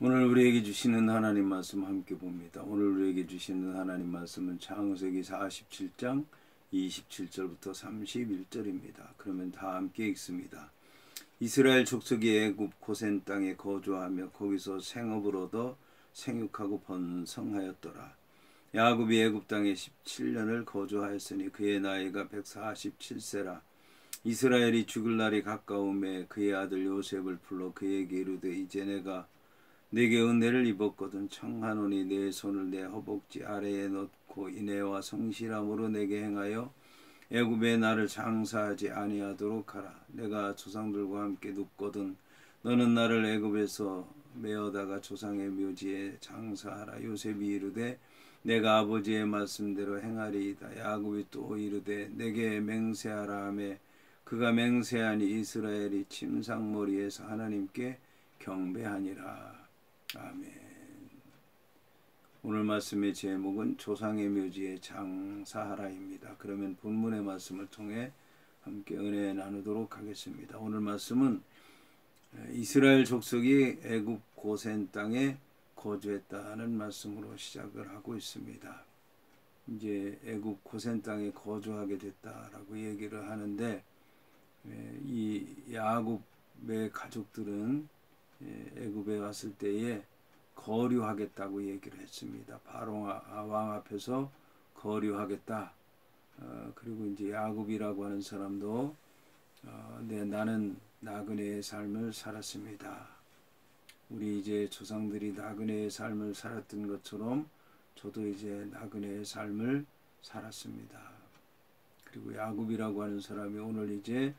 오늘 우리에게 주시는 하나님 말씀 함께 봅니다. 오늘 우리에게 주시는 하나님 말씀은 창세기 47장 27절부터 31절입니다. 그러면 다 함께 읽습니다. 이스라엘 족속이 애굽 고센 땅에 거주하며 거기서 생업을 얻어 생육하고 번성하였더라. 야곱이 애굽 땅에 17년을 거주하였으니 그의 나이가 147세라. 이스라엘이 죽을 날이 가까움에 그의 아들 요셉을 불러 그에게 이르되 이제 내게 은혜를 입었거든 청하노니 내 손을 내 허벅지 아래에 넣고 인애와 성실함으로 내게 행하여 애굽에 나를 장사하지 아니하도록 하라. 내가 조상들과 함께 눕거든 너는 나를 애굽에서 메어다가 조상의 묘지에 장사하라. 요셉이 이르되 내가 아버지의 말씀대로 행하리이다. 야곱이 또 이르되 내게 맹세하라 하며 그가 맹세하니 이스라엘이 침상머리에서 하나님께 경배하니라. 아멘. 오늘 말씀의 제목은 조상의 묘지에 장사하라입니다. 그러면 본문의 말씀을 통해 함께 은혜 나누도록 하겠습니다. 오늘 말씀은 이스라엘 족속이 애굽 고센 땅에 거주했다는 말씀으로 시작을 하고 있습니다. 이제 애굽 고센 땅에 거주하게 됐다라고 얘기를 하는데 이 야곱의 가족들은 애굽에 왔을 때에 거류하겠다고 얘기를 했습니다. 바로 왕 앞에서 거류하겠다. 그리고 이제 야곱이라고 하는 사람도 나는 나그네의 삶을 살았습니다. 우리 이제 조상들이 나그네의 삶을 살았던 것처럼 저도 이제 나그네의 삶을 살았습니다. 그리고 야곱이라고 하는 사람이 오늘 이제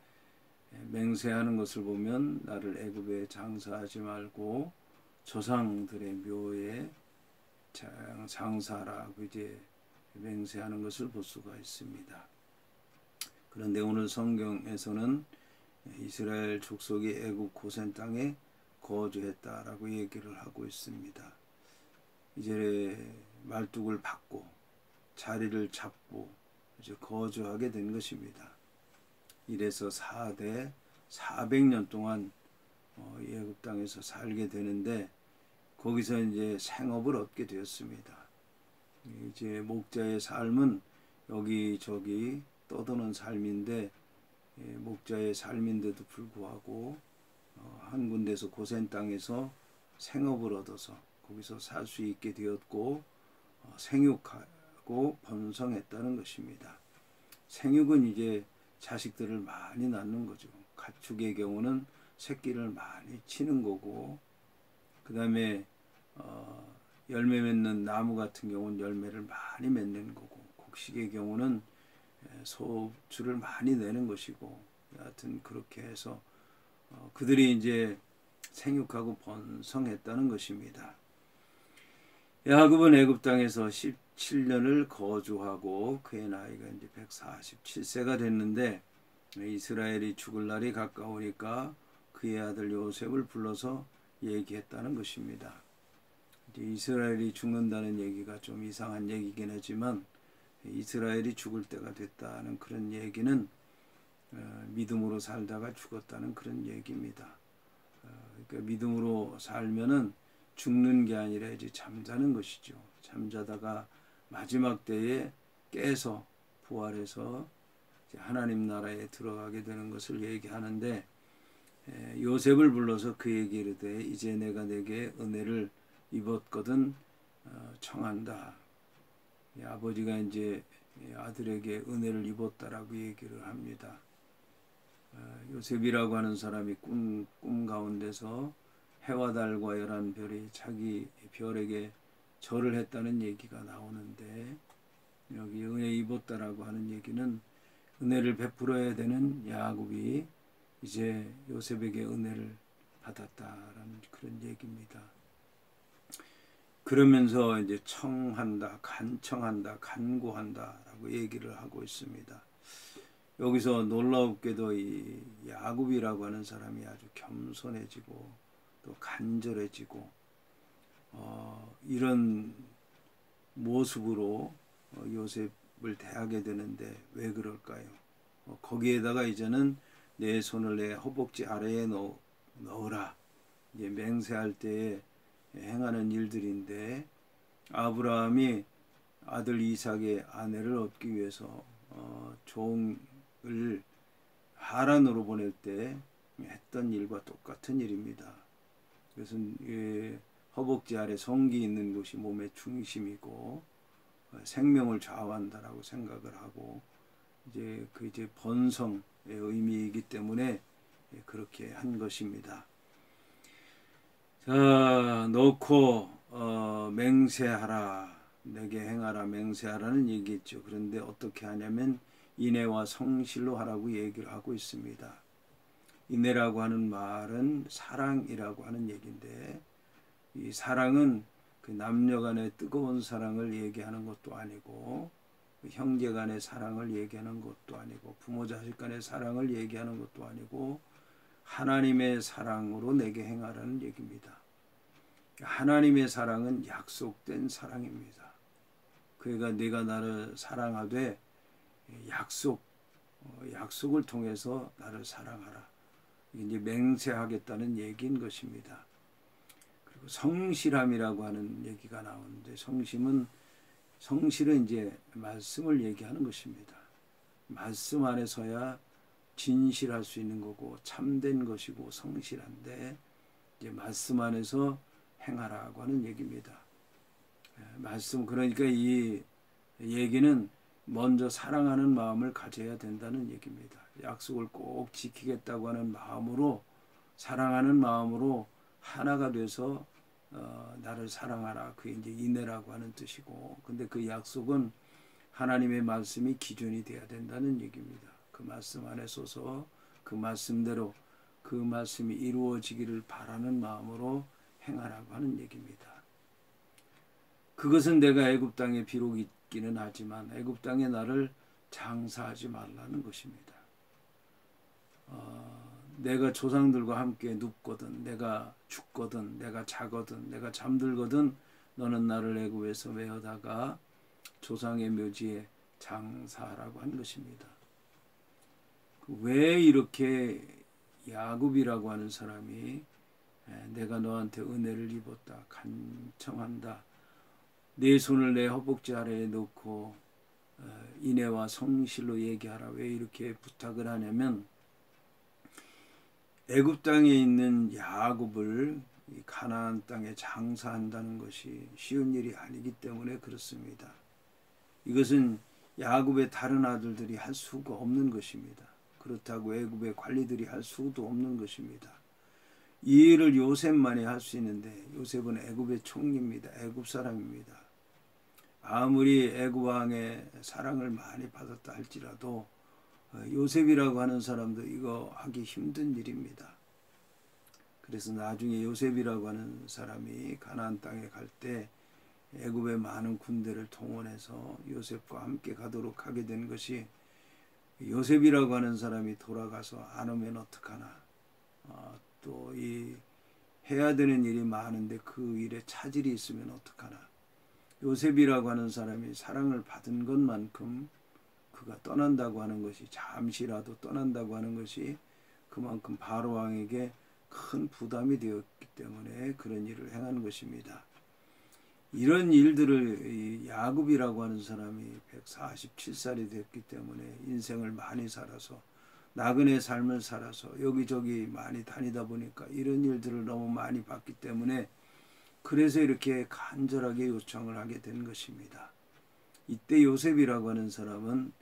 맹세하는 것을 보면 나를 애굽에 장사하지 말고 조상들의 묘에 장사하라고 이제 맹세하는 것을 볼 수가 있습니다. 그런데 오늘 성경에서는 이스라엘 족속이 애굽 고센 땅에 거주했다라고 얘기를 하고 있습니다. 이제 말뚝을 받고 자리를 잡고 이제 거주하게 된 것입니다. 이래서 4대 400년 동안 애굽 땅에서 살게 되는데 거기서 이제 생업을 얻게 되었습니다. 이제 목자의 삶은 여기저기 떠도는 삶인데 목자의 삶인데도 불구하고 한 군데서 고센 땅에서 생업을 얻어서 거기서 살 수 있게 되었고 생육하고 번성했다는 것입니다. 생육은 이제 자식들을 많이 낳는 거죠. 가축의 경우는 새끼를 많이 치는 거고, 그 다음에 열매 맺는 나무 같은 경우는 열매를 많이 맺는 거고, 곡식의 경우는 소출을 많이 내는 것이고, 여하튼 그렇게 해서 그들이 이제 생육하고 번성했다는 것입니다. 야곱은 애굽 땅에서 17년을 거주하고 그의 나이가 이제 147세가 됐는데 이스라엘이 죽을 날이 가까우니까 그의 아들 요셉을 불러서 얘기했다는 것입니다. 이제 이스라엘이 죽는다는 얘기가 좀 이상한 얘기긴 하지만 이스라엘이 죽을 때가 됐다는 그런 얘기는 믿음으로 살다가 죽었다는 그런 얘기입니다. 그러니까 믿음으로 살면은 죽는 게 아니라 이제 잠자는 것이죠. 잠자다가 마지막 때에 깨서 부활해서 이제 하나님 나라에 들어가게 되는 것을 얘기하는데 요셉을 불러서 그에게 이르되 이제 내가 내게 은혜를 입었거든 청한다. 아버지가 이제 아들에게 은혜를 입었다라고 얘기를 합니다. 요셉이라고 하는 사람이 꿈 가운데서 해와 달과 11별이 자기 별에게 절을 했다는 얘기가 나오는데 여기 은혜 입었다라고 하는 얘기는 은혜를 베풀어야 되는 야곱이 이제 요셉에게 은혜를 받았다라는 그런 얘기입니다. 그러면서 이제 청한다, 간청한다, 간구한다라고 얘기를 하고 있습니다. 여기서 놀라웠게도 이 야곱이라고 하는 사람이 아주 겸손해지고 또 간절해지고 이런 모습으로 요셉을 대하게 되는데 왜 그럴까요? 거기에다가 이제는 내 손을 내 허벅지 아래에 넣어라. 이제 맹세할 때에 행하는 일들인데, 아브라함이 아들 이삭의 아내를 얻기 위해서 종을 하란으로 보낼 때 했던 일과 똑같은 일입니다. 그래서 허벅지 아래 성기 있는 곳이 몸의 중심이고 생명을 좌우한다라고 생각을 하고, 이제 번성의 의미이기 때문에 그렇게 한 것입니다. 자, 넣고 맹세하라, 내게 행하라, 맹세하라는 얘기했죠. 그런데 어떻게 하냐면 인애와 성실로 하라고 얘기를 하고 있습니다. 인애라고 하는 말은 사랑이라고 하는 얘기인데, 이 사랑은 그 남녀 간의 뜨거운 사랑을 얘기하는 것도 아니고, 형제 간의 사랑을 얘기하는 것도 아니고, 부모 자식 간의 사랑을 얘기하는 것도 아니고, 하나님의 사랑으로 내게 행하라는 얘기입니다. 하나님의 사랑은 약속된 사랑입니다. 그러니까 내가 나를 사랑하되 약속을 통해서 나를 사랑하라. 이제 맹세하겠다는 얘기인 것입니다. 그리고 성실함이라고 하는 얘기가 나오는데, 성실은 이제 말씀을 얘기하는 것입니다. 말씀 안에서야 진실할 수 있는 거고 참된 것이고 성실한데, 이제 말씀 안에서 행하라고 하는 얘기입니다. 말씀, 그러니까 이 얘기는 먼저 사랑하는 마음을 가져야 된다는 얘기입니다. 약속을 꼭 지키겠다고 하는 마음으로, 사랑하는 마음으로 하나가 돼서 나를 사랑하라, 그게 이제 인애라고 하는 뜻이고, 근데 그 약속은 하나님의 말씀이 기준이 돼야 된다는 얘기입니다. 그 말씀 안에 서서 그 말씀대로 그 말씀이 이루어지기를 바라는 마음으로 행하라고 하는 얘기입니다. 그것은 내가 애굽 땅에 비록 있기는 하지만 애굽 땅에 나를 장사하지 말라는 것입니다. 내가 조상들과 함께 눕거든, 내가 죽거든, 내가 자거든, 내가 잠들거든, 너는 나를 애굽에서 메어다가 조상의 묘지에 장사하라고 한 것입니다. 왜 이렇게 야곱이라고 하는 사람이 내가 너한테 은혜를 입었다, 간청한다, 내 손을 내 허벅지 아래에 놓고 인애와 성실로 얘기하라, 왜 이렇게 부탁을 하냐면, 애굽 땅에 있는 야곱을 가나안 땅에 장사한다는 것이 쉬운 일이 아니기 때문에 그렇습니다. 이것은 야곱의 다른 아들들이 할 수가 없는 것입니다. 그렇다고 애굽의 관리들이 할 수도 없는 것입니다. 이 일을 요셉만이 할 수 있는데, 요셉은 애굽의 총리입니다. 애굽 사람입니다. 아무리 애굽 왕의 사랑을 많이 받았다 할지라도 요셉이라고 하는 사람도 이거 하기 힘든 일입니다. 그래서 나중에 요셉이라고 하는 사람이 가나안 땅에 갈 때 애굽의 많은 군대를 동원해서 요셉과 함께 가도록 하게 된 것이, 요셉이라고 하는 사람이 돌아가서 안 오면 어떡하나, 또 이 해야 되는 일이 많은데 그 일에 차질이 있으면 어떡하나, 요셉이라고 하는 사람이 사랑을 받은 것만큼 그가 떠난다고 하는 것이, 잠시라도 떠난다고 하는 것이 그만큼 바로 왕에게 큰 부담이 되었기 때문에 그런 일을 행한 것입니다. 이런 일들을 야곱이라고 하는 사람이 147살이 됐기 때문에 인생을 많이 살아서, 나그네 삶을 살아서 여기저기 많이 다니다 보니까 이런 일들을 너무 많이 봤기 때문에, 그래서 이렇게 간절하게 요청을 하게 된 것입니다. 이때 요셉이라고 하는 사람은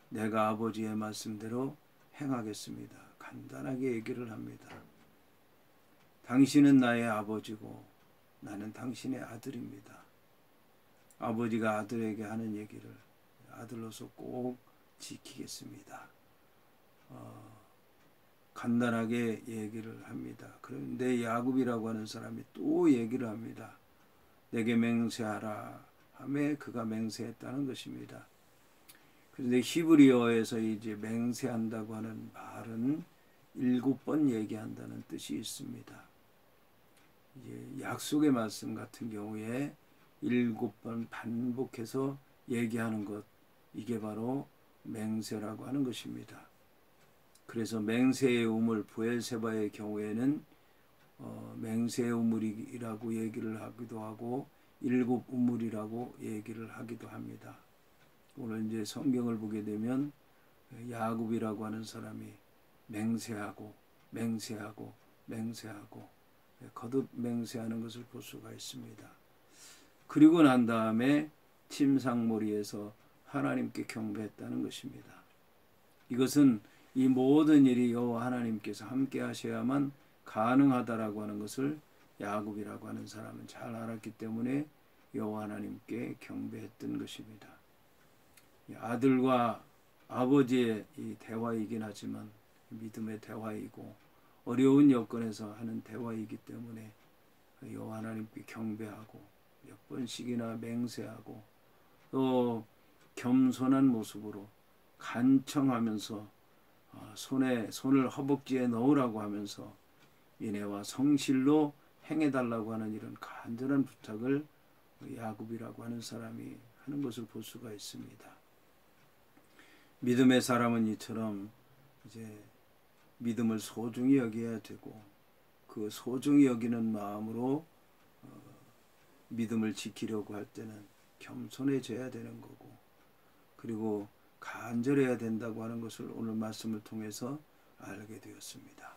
내가 아버지의 말씀대로 행하겠습니다, 간단하게 얘기를 합니다. 당신은 나의 아버지고 나는 당신의 아들입니다. 아버지가 아들에게 하는 얘기를 아들로서 꼭 지키겠습니다. 간단하게 얘기를 합니다. 그런데 야곱이라고 하는 사람이 또 얘기를 합니다. 내게 맹세하라 하며 그가 맹세했다는 것입니다. 그런데 히브리어에서 이제 맹세한다고 하는 말은 7번 얘기한다는 뜻이 있습니다. 이제 약속의 말씀 같은 경우에 7번 반복해서 얘기하는 것, 이게 바로 맹세라고 하는 것입니다. 그래서 맹세의 우물 브엘세바의 경우에는 맹세 우물이라고 얘기를 하기도 하고 일곱 우물이라고 얘기를 하기도 합니다. 오늘 이제 성경을 보게 되면 야곱이라고 하는 사람이 맹세하고 거듭 맹세하는 것을 볼 수가 있습니다. 그리고 난 다음에 침상머리에서 하나님께 경배했다는 것입니다. 이것은 이 모든 일이 여호와 하나님께서 함께 하셔야만 가능하다라고 하는 것을 야곱이라고 하는 사람은 잘 알았기 때문에 여호와 하나님께 경배했던 것입니다. 아들과 아버지의 이 대화이긴 하지만 믿음의 대화이고 어려운 여건에서 하는 대화이기 때문에 여호와 하나님께 경배하고 몇 번씩이나 맹세하고 또 겸손한 모습으로 간청하면서 손을 허벅지에 넣으라고 하면서 인애와 성실로 행해달라고 하는 이런 간절한 부탁을 야곱이라고 하는 사람이 하는 것을 볼 수가 있습니다. 믿음의 사람은 이처럼 이제 믿음을 소중히 여겨야 되고 그 소중히 여기는 마음으로 믿음을 지키려고 할 때는 겸손해져야 되는 거고 그리고 간절해야 된다고 하는 것을 오늘 말씀을 통해서 알게 되었습니다.